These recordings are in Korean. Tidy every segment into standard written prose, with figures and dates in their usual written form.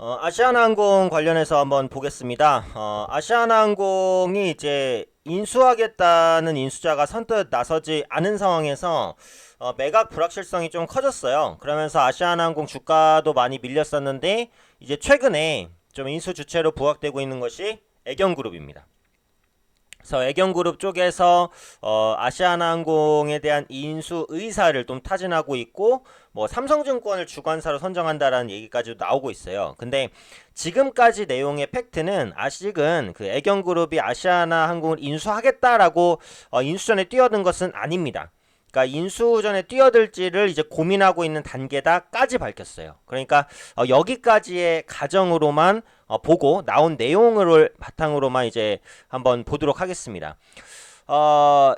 아시아나항공 관련해서 한번 보겠습니다. 아시아나항공이 이제 인수하겠다는 인수자가 선뜻 나서지 않은 상황에서 매각 불확실성이 좀 커졌어요. 그러면서 아시아나항공 주가도 많이 밀렸었는데 이제 최근에 좀 인수 주체로 부각되고 있는 것이 애경그룹입니다. 그래서 애경그룹 쪽에서 아시아나항공에 대한 인수 의사를 좀 타진하고 있고 뭐 삼성증권을 주관사로 선정한다라는 얘기까지도 나오고 있어요. 근데 지금까지 내용의 팩트는 아직은 그 애경그룹이 아시아나항공을 인수하겠다라고 인수전에 뛰어든 것은 아닙니다. 그러니까 인수전에 뛰어들지를 이제 고민하고 있는 단계다까지 밝혔어요. 그러니까 여기까지의 가정으로만 보고 나온 내용을 바탕으로만 이제 한번 보도록 하겠습니다.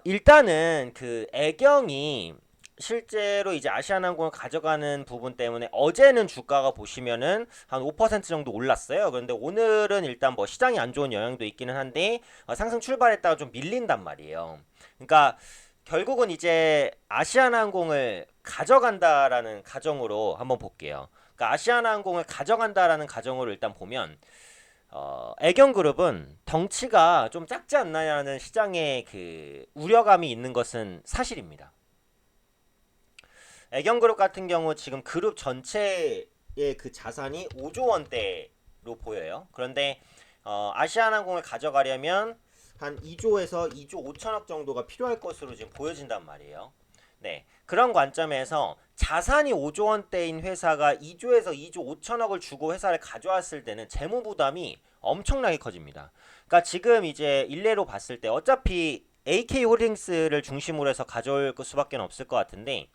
일단은 그 애경이 실제로 이제 아시아나항공을 가져가는 부분 때문에 어제는 주가가 보시면은 한 5% 정도 올랐어요. 그런데 오늘은 일단 뭐 시장이 안 좋은 영향도 있기는 한데 상승 출발했다가 좀 밀린단 말이에요. 그러니까 결국은 이제 아시아나항공을 가져간다라는 가정으로 한번 볼게요. 그러니까 아시아나항공을 가져간다라는 가정으로 일단 보면 애경그룹은 덩치가 좀 작지 않나라는 시장의 그 우려감이 있는 것은 사실입니다. 애경그룹 같은 경우 지금 그룹 전체의 그 자산이 5조 원대로 보여요. 그런데 아시아나항공을 가져가려면 한 2조에서 2조 5천억 정도가 필요할 것으로 지금 보여진단 말이에요. 네, 그런 관점에서 자산이 5조 원대인 회사가 2조에서 2조 5천억을 주고 회사를 가져왔을 때는 재무 부담이 엄청나게 커집니다. 그러니까 지금 이제 일례로 봤을 때 어차피 AK홀딩스를 중심으로 해서 가져올 수밖에 없을 것 같은데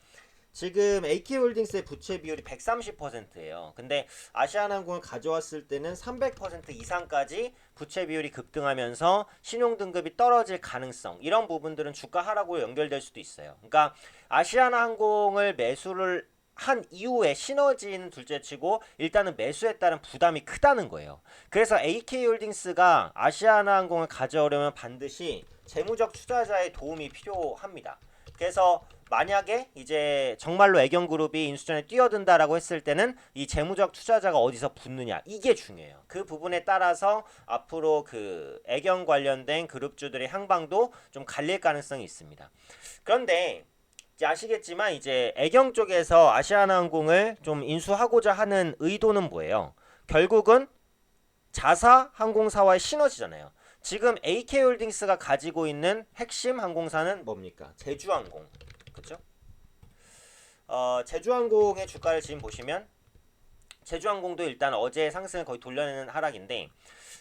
지금 AK홀딩스의 부채 비율이 130%예요. 근데 아시아나항공을 가져왔을 때는 300% 이상까지 부채 비율이 급등하면서 신용등급이 떨어질 가능성, 이런 부분들은 주가 하락으로 연결될 수도 있어요. 그러니까 아시아나항공을 매수를 한 이후에 시너지는 둘째치고 일단은 매수에 따른 부담이 크다는 거예요. 그래서 AK홀딩스가 아시아나항공을 가져오려면 반드시 재무적 투자자의 도움이 필요합니다. 그래서 만약에 이제 정말로 애경그룹이 인수전에 뛰어든다라고 했을 때는 이 재무적 투자자가 어디서 붙느냐, 이게 중요해요. 그 부분에 따라서 앞으로 그 애경 관련된 그룹주들의 향방도 좀 갈릴 가능성이 있습니다. 그런데 이제 아시겠지만 이제 애경 쪽에서 아시아나항공을 좀 인수하고자 하는 의도는 뭐예요? 결국은 자사 항공사와의 시너지잖아요. 지금 AK홀딩스가 가지고 있는 핵심 항공사는 뭡니까? 제주항공. 그렇죠? 제주항공의 주가를 지금 보시면 제주항공도 일단 어제 상승을 거의 돌려내는 하락인데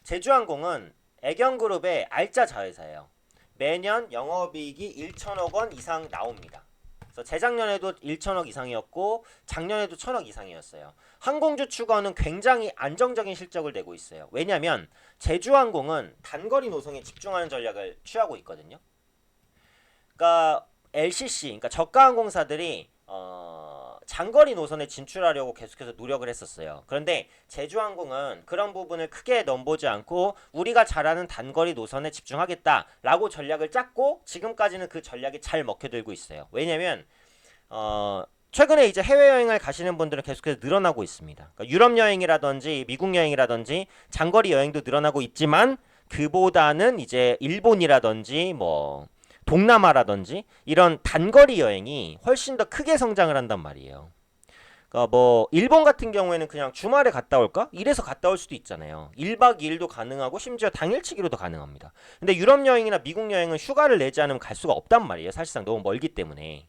제주항공은 애경그룹의 알짜 자회사예요. 매년 영업이익이 1천억 원 이상 나옵니다. 그래서 재작년에도 1천억 이상이었고 작년에도 1천억 이상이었어요. 항공주 추가는 굉장히 안정적인 실적을 내고 있어요. 왜냐하면 제주항공은 단거리 노선에 집중하는 전략을 취하고 있거든요. 그러니까 LCC, 그러니까 저가 항공사들이 장거리 노선에 진출하려고 계속해서 노력을 했었어요. 그런데 제주항공은 그런 부분을 크게 넘보지 않고 우리가 잘하는 단거리 노선에 집중하겠다라고 전략을 짰고 지금까지는 그 전략이 잘 먹혀들고 있어요. 왜냐면 최근에 이제 해외여행을 가시는 분들은 계속해서 늘어나고 있습니다. 그러니까 유럽 여행이라든지 미국 여행이라든지 장거리 여행도 늘어나고 있지만 그보다는 이제 일본이라든지 뭐 동남아라든지 이런 단거리 여행이 훨씬 더 크게 성장을 한단 말이에요. 그러니까 뭐 일본 같은 경우에는 그냥 주말에 갔다 올까? 이래서 갔다 올 수도 있잖아요. 1박 2일도 가능하고 심지어 당일치기로도 가능합니다. 근데 유럽 여행이나 미국 여행은 휴가를 내지 않으면 갈 수가 없단 말이에요. 사실상 너무 멀기 때문에.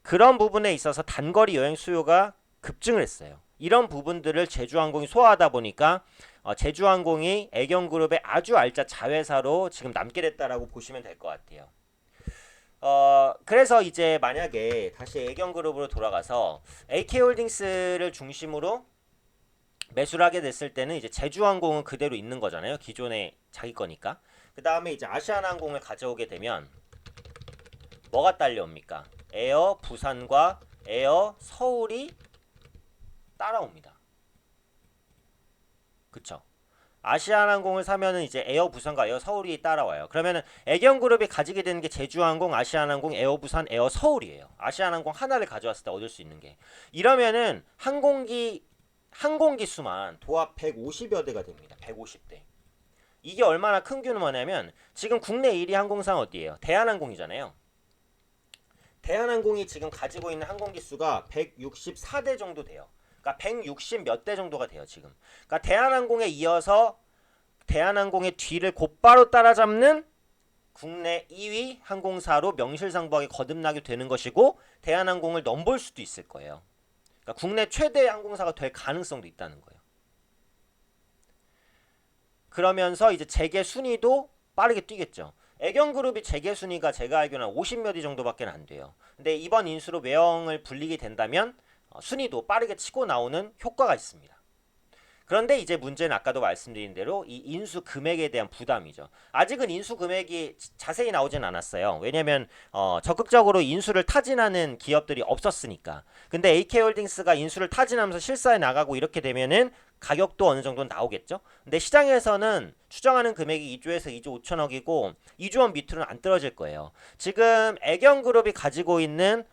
그런 부분에 있어서 단거리 여행 수요가 급증을 했어요. 이런 부분들을 제주항공이 소화하다 보니까 제주항공이 애경그룹의 아주 알짜 자회사로 지금 남게 됐다라고 보시면 될 것 같아요. 그래서 이제 만약에 다시 애경그룹으로 돌아가서 AK홀딩스를 중심으로 매수를 하게 됐을 때는 이제 제주항공은 그대로 있는 거잖아요. 기존의 자기 거니까. 그 다음에 이제 아시아나항공을 가져오게 되면 뭐가 딸려옵니까? 에어 부산과 에어 서울이 따라옵니다. 그쵸? 아시아나항공을 사면은 이제 에어 부산과 에어 서울이 따라와요. 그러면은 애경그룹이 가지게 되는 게 제주항공, 아시아나항공, 에어 부산, 에어 서울이에요. 아시아나항공 하나를 가져왔을 때 얻을 수 있는 게. 이러면은 항공기 항공기 수만 도합 150여 대가 됩니다. 150대. 이게 얼마나 큰 규모냐면 지금 국내 1위 항공사는 어디예요? 대한항공이잖아요. 대한항공이 지금 가지고 있는 항공기 수가 164대 정도 돼요. 그러니까 160 몇 대 정도가 돼요, 지금. 그러니까 대한항공에 이어서 대한항공의 뒤를 곧바로 따라잡는 국내 2위 항공사로 명실상부하게 거듭나게 되는 것이고 대한항공을 넘볼 수도 있을 거예요. 그러니까 국내 최대 항공사가 될 가능성도 있다는 거예요. 그러면서 이제 재계 순위도 빠르게 뛰겠죠. 애경그룹이 재계 순위가 제가 알기로는 50몇 위 정도밖에 안 돼요. 근데 이번 인수로 외형을 불리게 된다면 순위도 빠르게 치고 나오는 효과가 있습니다. 그런데 이제 문제는 아까도 말씀드린 대로 이 인수 금액에 대한 부담이죠. 아직은 인수 금액이 자세히 나오진 않았어요. 왜냐면 적극적으로 인수를 타진하는 기업들이 없었으니까. 근데 AK홀딩스가 인수를 타진하면서 실사에 나가고 이렇게 되면은 가격도 어느 정도 나오겠죠. 근데 시장에서는 추정하는 금액이 2조에서 2조 5천억이고 2조 원 밑으로는 안 떨어질 거예요. 지금 애경그룹이 가지고 있는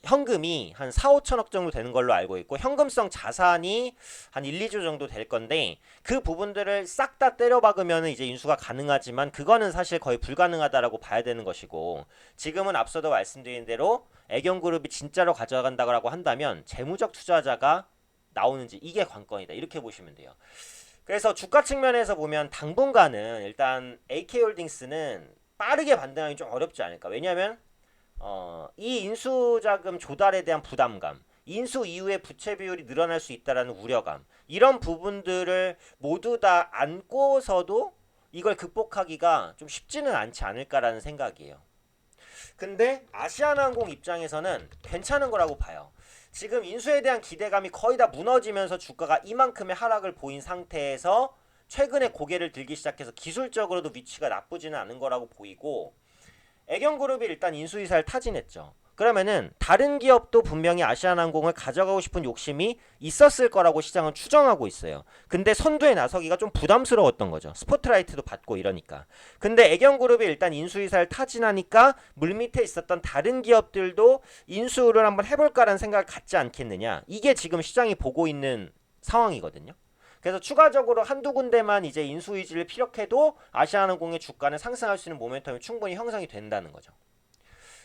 현금이 한 4, 5천억 정도 되는 걸로 알고 있고 현금성 자산이 한 1, 2조 정도 될 건데 그 부분들을 싹 다 때려박으면 이제 인수가 가능하지만 그거는 사실 거의 불가능하다라고 봐야 되는 것이고 지금은 앞서도 말씀드린 대로 애경그룹이 진짜로 가져간다고 한다면 재무적 투자자가 나오는지 이게 관건이다 이렇게 보시면 돼요. 그래서 주가 측면에서 보면 당분간은 일단 AK홀딩스는 빠르게 반등하기 좀 어렵지 않을까. 왜냐하면 이 인수자금 조달에 대한 부담감, 인수 이후에 부채 비율이 늘어날 수 있다라는 우려감, 이런 부분들을 모두 다 안고서도 이걸 극복하기가 좀 쉽지는 않지 않을까라는 생각이에요. 근데 아시아나항공 입장에서는 괜찮은 거라고 봐요. 지금 인수에 대한 기대감이 거의 다 무너지면서 주가가 이만큼의 하락을 보인 상태에서 최근에 고개를 들기 시작해서 기술적으로도 위치가 나쁘지는 않은 거라고 보이고 애경그룹이 일단 인수이사를 타진했죠. 그러면은 다른 기업도 분명히 아시아나항공을 가져가고 싶은 욕심이 있었을 거라고 시장은 추정하고 있어요. 근데 선두에 나서기가 좀 부담스러웠던 거죠. 스포트라이트도 받고 이러니까. 근데 애경그룹이 일단 인수이사를 타진하니까 물밑에 있었던 다른 기업들도 인수를 한번 해볼까라는 생각을 갖지 않겠느냐. 이게 지금 시장이 보고 있는 상황이거든요. 그래서 추가적으로 한두 군데만 이제 인수 유지를 피력해도 아시아나항공의 주가는 상승할 수 있는 모멘텀이 충분히 형성이 된다는 거죠.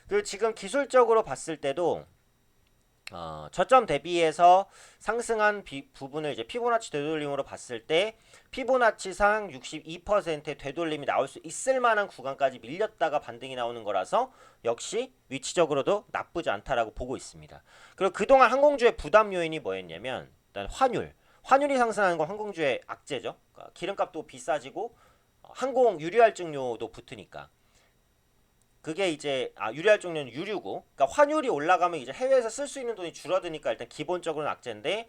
그리고 지금 기술적으로 봤을 때도 저점 대비해서 상승한 부분을 이제 피보나치 되돌림으로 봤을 때 피보나치상 62%의 되돌림이 나올 수 있을 만한 구간까지 밀렸다가 반등이 나오는 거라서 역시 위치적으로도 나쁘지 않다라고 보고 있습니다. 그리고 그동안 항공주의 부담 요인이 뭐였냐면 일단 환율이 상승하는 건 항공주의 악재죠. 그러니까 기름값도 비싸지고 항공 유류할증료도 붙으니까 그게 이제 유류할증료는 유류고 그러니까 환율이 올라가면 이제 해외에서 쓸 수 있는 돈이 줄어드니까 일단 기본적으로는 악재인데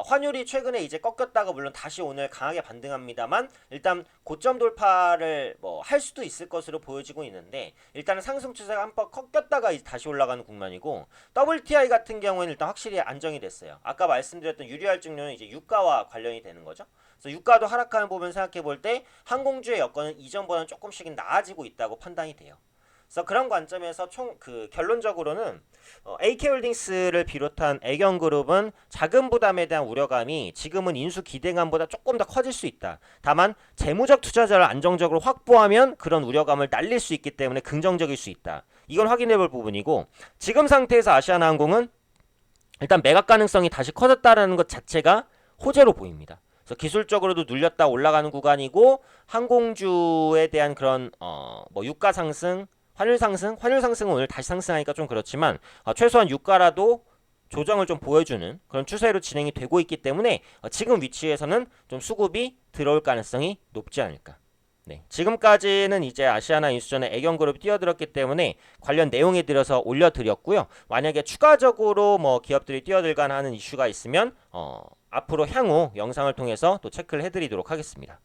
환율이 최근에 이제 꺾였다가 물론 다시 오늘 강하게 반등합니다만 일단 고점 돌파를 뭐 할 수도 있을 것으로 보여지고 있는데 일단은 상승 추세가 한번 꺾였다가 이제 다시 올라가는 국면이고 WTI 같은 경우에는 일단 확실히 안정이 됐어요. 아까 말씀드렸던 유류할증료는 이제 유가와 관련이 되는 거죠. 그래서 유가도 하락하는 부분 생각해 볼 때 항공주의 여건은 이전보다는 조금씩은 나아지고 있다고 판단이 돼요. 그래서 그런 관점에서 결론적으로는 AK홀딩스를 비롯한 애경그룹은 자금 부담에 대한 우려감이 지금은 인수 기대감보다 조금 더 커질 수 있다. 다만 재무적 투자자를 안정적으로 확보하면 그런 우려감을 날릴 수 있기 때문에 긍정적일 수 있다. 이건 확인해 볼 부분이고 지금 상태에서 아시아나항공은 일단 매각 가능성이 다시 커졌다라는 것 자체가 호재로 보입니다. 그래서 기술적으로도 눌렸다 올라가는 구간이고 항공주에 대한 그런 유가 상승 환율 상승은 오늘 다시 상승하니까 좀 그렇지만 최소한 유가라도 조정을 좀 보여주는 그런 추세로 진행이 되고 있기 때문에 지금 위치에서는 좀 수급이 들어올 가능성이 높지 않을까. 네, 지금까지는 이제 아시아나 인수전에 애경그룹이 뛰어들었기 때문에 관련 내용에 들어서 올려드렸고요. 만약에 추가적으로 뭐 기업들이 뛰어들거나 하는 이슈가 있으면 앞으로 향후 영상을 통해서 또 체크를 해드리도록 하겠습니다.